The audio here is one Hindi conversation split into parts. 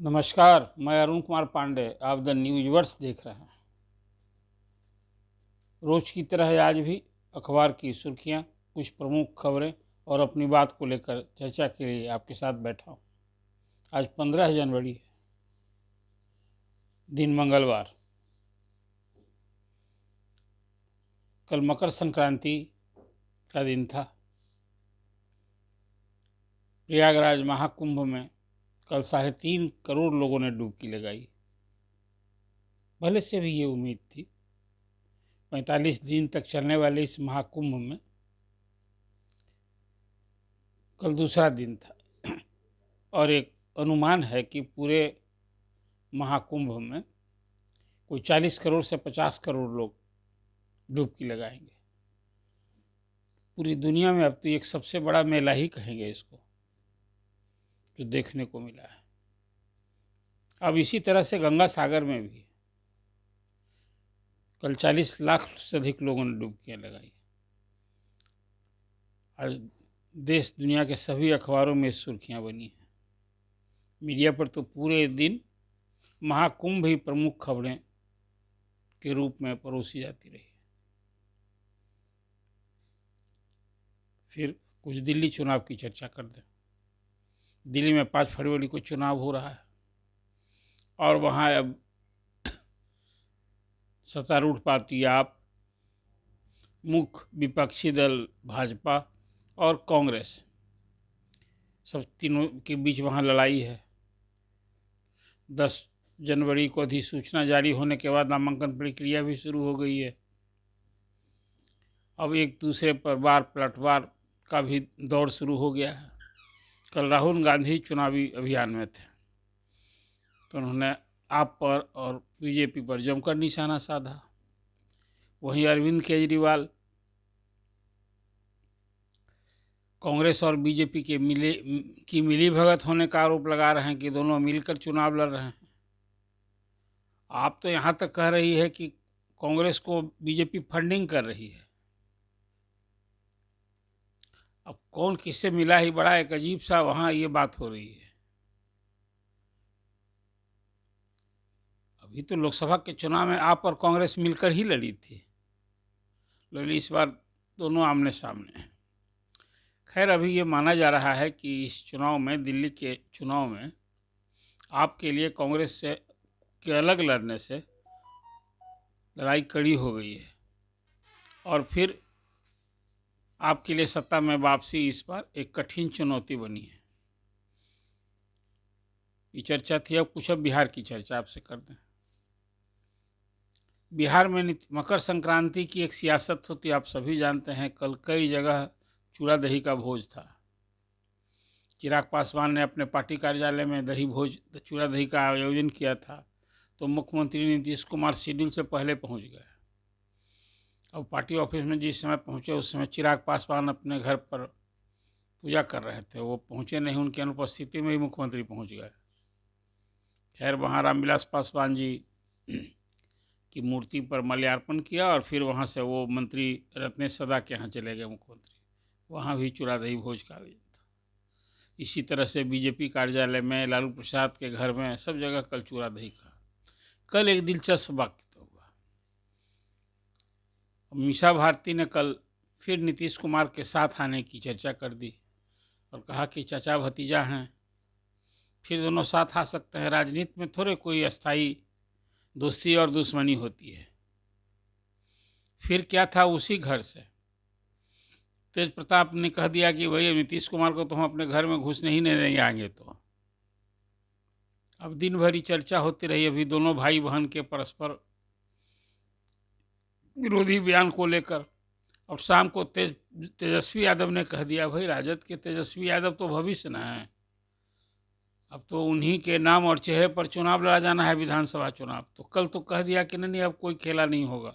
नमस्कार, मैं अरुण कुमार पांडे। आप द न्यूज़वर्स देख रहे हैं। रोज की तरह आज भी अखबार की सुर्खियां, कुछ प्रमुख खबरें और अपनी बात को लेकर चर्चा के लिए आपके साथ बैठा हूं। आज 15 जनवरी है, दिन मंगलवार। कल मकर संक्रांति का दिन था। प्रयागराज महाकुंभ में कल 3.5 करोड़ लोगों ने डुबकी लगाई। पहले से भी ये उम्मीद थी। 45 दिन तक चलने वाले इस महाकुंभ में कल दूसरा दिन था और एक अनुमान है कि पूरे महाकुंभ में कोई 40 करोड़ से 50 करोड़ लोग डुबकी लगाएंगे। पूरी दुनिया में अब तो एक सबसे बड़ा मेला ही कहेंगे इसको, जो देखने को मिला है। अब इसी तरह से गंगा सागर में भी कल 40 लाख से अधिक लोगों ने डुबकियां लगाई। आज देश दुनिया के सभी अखबारों में सुर्खियां बनी हैं। मीडिया पर तो पूरे दिन महाकुंभ ही प्रमुख खबरें के रूप में परोसी जाती रही। फिर कुछ दिल्ली चुनाव की चर्चा कर दें। दिल्ली में 5 फरवरी को चुनाव हो रहा है और वहाँ अब सत्तारूढ़ पार्टी आप, मुख्य विपक्षी दल भाजपा और कांग्रेस, सब तीनों के बीच वहाँ लड़ाई है। 10 जनवरी को अधिसूचना जारी होने के बाद नामांकन प्रक्रिया भी शुरू हो गई है। अब एक दूसरे पर वार पलटवार का भी दौर शुरू हो गया है। कल राहुल गांधी चुनावी अभियान में थे तो उन्होंने आप पर और बीजेपी पर जमकर निशाना साधा। वहीं अरविंद केजरीवाल कांग्रेस और बीजेपी के मिली भगत होने का आरोप लगा रहे हैं कि दोनों मिलकर चुनाव लड़ रहे हैं। आप तो यहाँ तक कह रही है कि कांग्रेस को बीजेपी फंडिंग कर रही है। अब कौन किससे मिला ही बड़ा, एक अजीब सा वहाँ ये बात हो रही है। अभी तो लोकसभा के चुनाव में आप और कांग्रेस मिलकर ही लड़ी थी, लेकिन इस बार दोनों आमने सामने हैं। खैर, अभी ये माना जा रहा है कि इस चुनाव में, दिल्ली के चुनाव में, आपके लिए कांग्रेस से के अलग लड़ने से लड़ाई कड़ी हो गई है और फिर आपके लिए सत्ता में वापसी इस बार एक कठिन चुनौती बनी है। ये चर्चा थी। अब बिहार की चर्चा आपसे कर दें। बिहार में मकर संक्रांति की एक सियासत होती, आप सभी जानते हैं। कल कई जगह चूड़ा दही का भोज था। चिराग पासवान ने अपने पार्टी कार्यालय में चूड़ा दही का आयोजन किया था तो मुख्यमंत्री नीतीश कुमार शेड्यूल से पहले पहुंच गए। अब पार्टी ऑफिस में जिस समय पहुंचे उस समय चिराग पासवान अपने घर पर पूजा कर रहे थे। वो पहुंचे नहीं, उनकी अनुपस्थिति में ही मुख्यमंत्री पहुंच गए। खैर, वहाँ रामविलास पासवान जी की मूर्ति पर माल्यार्पण किया और फिर वहाँ से वो मंत्री रत्नेश सदा के यहाँ चले गए मुख्यमंत्री। वहाँ भी चूड़ा दही भोज का आयोजन था। इसी तरह से बीजेपी कार्यालय में, लालू प्रसाद के घर में, सब जगह कल चूड़ा दही का। कल एक दिलचस्प वाक्य तो हुआ। मीसा भारती ने कल फिर नीतीश कुमार के साथ आने की चर्चा कर दी और कहा कि चाचा भतीजा हैं, फिर दोनों साथ आ सकते हैं। राजनीति में थोड़े कोई अस्थाई दोस्ती और दुश्मनी होती है। फिर क्या था, उसी घर से तेज प्रताप ने कह दिया कि भाई नीतीश कुमार को तो हम अपने घर में घुसने ही नहीं देंगे आएंगे तो। अब दिन भर ही चर्चा होती रही। अभी दोनों भाई बहन के परस्पर विरोधी बयान को लेकर अब शाम को तेजस्वी यादव ने कह दिया, भाई राजद के तेजस्वी यादव तो भविष्य न है। अब तो उन्हीं के नाम और चेहरे पर चुनाव लड़ा जाना है, विधानसभा चुनाव। तो कल तो कह दिया कि नहीं, अब कोई खेला नहीं होगा,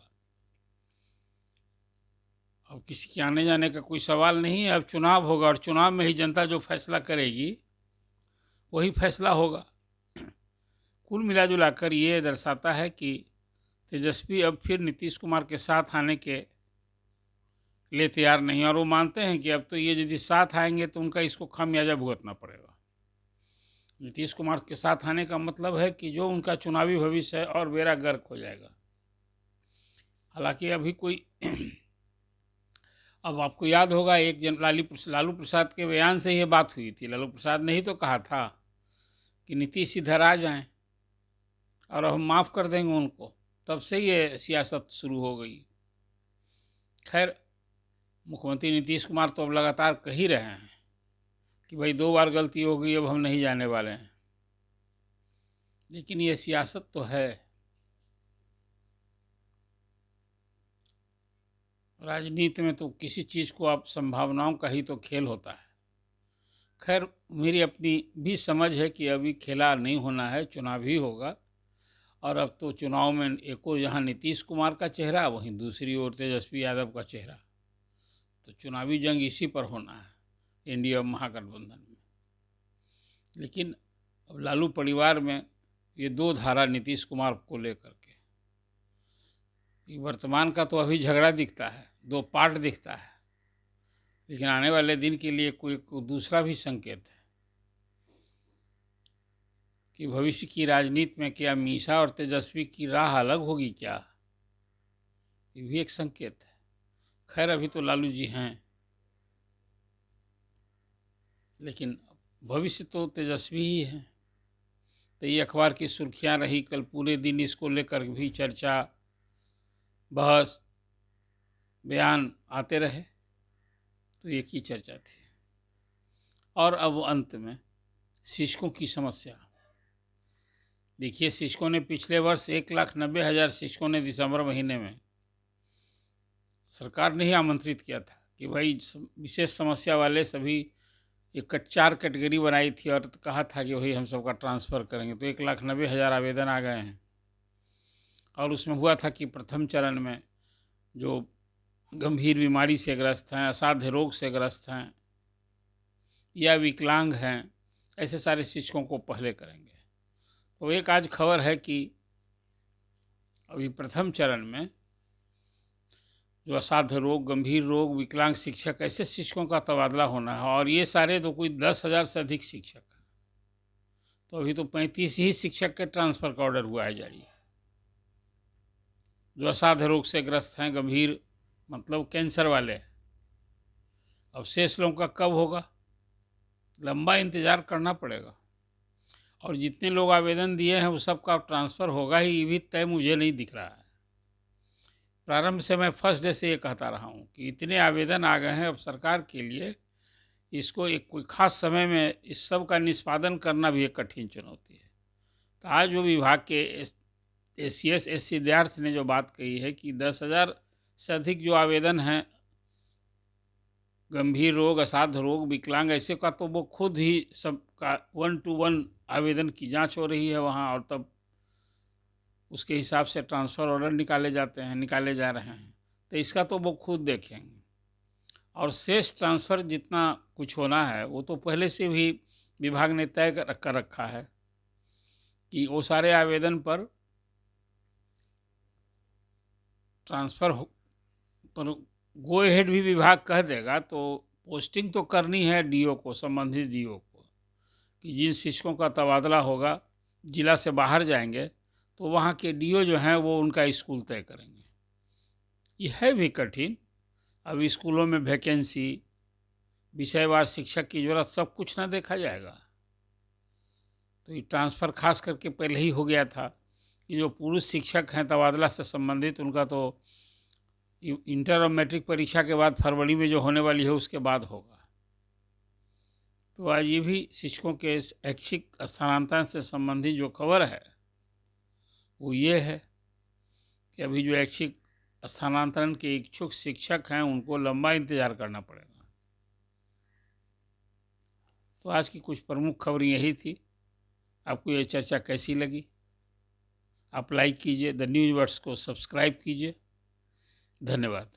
अब किसी के आने जाने का कोई सवाल नहीं है। अब चुनाव होगा और चुनाव में ही जनता जो फैसला करेगी वही फैसला होगा। कुल मिलाजुलाकर ये दर्शाता है कि तेजस्वी अब फिर नीतीश कुमार के साथ आने के लिए तैयार नहीं, और वो मानते हैं कि अब तो ये यदि साथ आएंगे तो उनका इसको खामियाजा भुगतना पड़ेगा। नीतीश कुमार के साथ आने का मतलब है कि जो उनका चुनावी भविष्य है और बेड़ा गर्क हो जाएगा। हालांकि अभी कोई अब आपको याद होगा एक जन लालू प्रसाद के बयान से ये बात हुई थी। लालू प्रसाद ने ही तो कहा था कि नीतीश इधर आ जाएं और हम माफ़ कर देंगे उनको। तब से ये सियासत शुरू हो गई। खैर, मुख्यमंत्री नीतीश कुमार तो अब लगातार कह ही रहे हैं कि भाई 2 बार गलती हो गई, अब हम नहीं जाने वाले हैं। लेकिन ये सियासत तो है। राजनीति में तो किसी चीज़ को आप संभावनाओं का ही तो खेल होता है। खैर, मेरी अपनी भी समझ है कि अभी खेला नहीं होना है, चुनाव ही होगा। और अब तो चुनाव में एक और जहाँ नीतीश कुमार का चेहरा, वहीं दूसरी ओर तेजस्वी यादव का चेहरा। तो चुनावी जंग इसी पर होना है, इंडिया महागठबंधन में। लेकिन अब लालू परिवार में ये 2 धारा नीतीश कुमार को लेकर के, वर्तमान का तो अभी झगड़ा दिखता है, 2 पार्ट दिखता है। लेकिन आने वाले दिन के लिए कोई दूसरा भी संकेत है कि भविष्य की राजनीति में क्या मीशा और तेजस्वी की राह अलग होगी क्या, ये भी एक संकेत है। खैर, अभी तो लालू जी हैं, लेकिन भविष्य तो तेजस्वी ही है। तो ये अखबार की सुर्खियां रही, कल पूरे दिन इसको लेकर भी चर्चा, बहस, बयान आते रहे। तो एक ही चर्चा थी। और अब अंत में शिक्षकों की समस्या। देखिए, शिक्षकों ने पिछले वर्ष 1,90,000 शिक्षकों ने दिसंबर महीने में सरकार ने ही आमंत्रित किया था कि भाई विशेष समस्या वाले सभी 4 कैटेगरी बनाई थी और कहा था कि भाई हम सबका ट्रांसफ़र करेंगे। तो 1,90,000 आवेदन आ गए हैं। और उसमें हुआ था कि प्रथम चरण में जो गंभीर बीमारी से ग्रस्त हैं, असाध्य रोग से ग्रस्त हैं या विकलांग हैं, ऐसे सारे शिक्षकों को पहले करेंगे। तो एक आज खबर है कि अभी प्रथम चरण में जो असाध्य रोग, गंभीर रोग, विकलांग शिक्षक, ऐसे शिक्षकों का तबादला होना है। और ये सारे तो कोई 10,000 से अधिक शिक्षक हैं। तो अभी तो 35 ही शिक्षक के ट्रांसफ़र का ऑर्डर हुआ है जारी, जो असाध्य रोग से ग्रस्त हैं, गंभीर मतलब कैंसर वाले। अब शेष लोगों का कब होगा? लंबा इंतज़ार करना पड़ेगा। और जितने लोग आवेदन दिए हैं वो सबका ट्रांसफ़र होगा ही, ये भी तय मुझे नहीं दिख रहा है। प्रारंभ से मैं फर्स्ट डे से ये कहता रहा हूँ कि इतने आवेदन आ गए हैं, अब सरकार के लिए इसको एक कोई ख़ास समय में इस सब का निष्पादन करना भी एक कठिन चुनौती है। तो आज जो विभाग के एस सिद्धार्थ ने जो बात कही है कि 10,000 से अधिक जो आवेदन हैं, गंभीर रोग, असाध्य रोग, विकलांग, ऐसे का, तो वो खुद ही सबका 1 to 1 आवेदन की जांच हो रही है वहाँ। और तब उसके हिसाब से ट्रांसफ़र ऑर्डर निकाले जा रहे हैं। तो इसका तो वो खुद देखेंगे। और शेष ट्रांसफ़र जितना कुछ होना है वो तो पहले से भी विभाग ने तय कर रखा है कि वो सारे आवेदन पर ट्रांसफ़र पर गो अहेड भी विभाग कह देगा। तो पोस्टिंग तो करनी है डीओ को, संबंधित डीओ को, कि जिन शिक्षकों का तबादला होगा जिला से बाहर जाएंगे तो वहाँ के डीओ जो हैं वो उनका स्कूल तय करेंगे। यह है भी कठिन। अब स्कूलों में वैकेंसी, विषयवार शिक्षक की ज़रूरत, सब कुछ ना देखा जाएगा। तो ये ट्रांसफ़र खास करके पहले ही हो गया था कि जो पुरुष शिक्षक हैं तबादला से संबंधित, उनका तो इंटर और मैट्रिक परीक्षा के बाद फरवरी में जो होने वाली है उसके बाद होगा। तो आज ये भी शिक्षकों के ऐच्छिक स्थानांतरण से संबंधित जो खबर है वो ये है कि अभी जो ऐच्छिक स्थानांतरण के इच्छुक शिक्षक हैं उनको लंबा इंतज़ार करना पड़ेगा। तो आज की कुछ प्रमुख खबर यही थी। आपको ये चर्चा कैसी लगी? आप लाइक कीजिए, द न्यूज़ वर्ड्स को सब्सक्राइब कीजिए। धन्यवाद।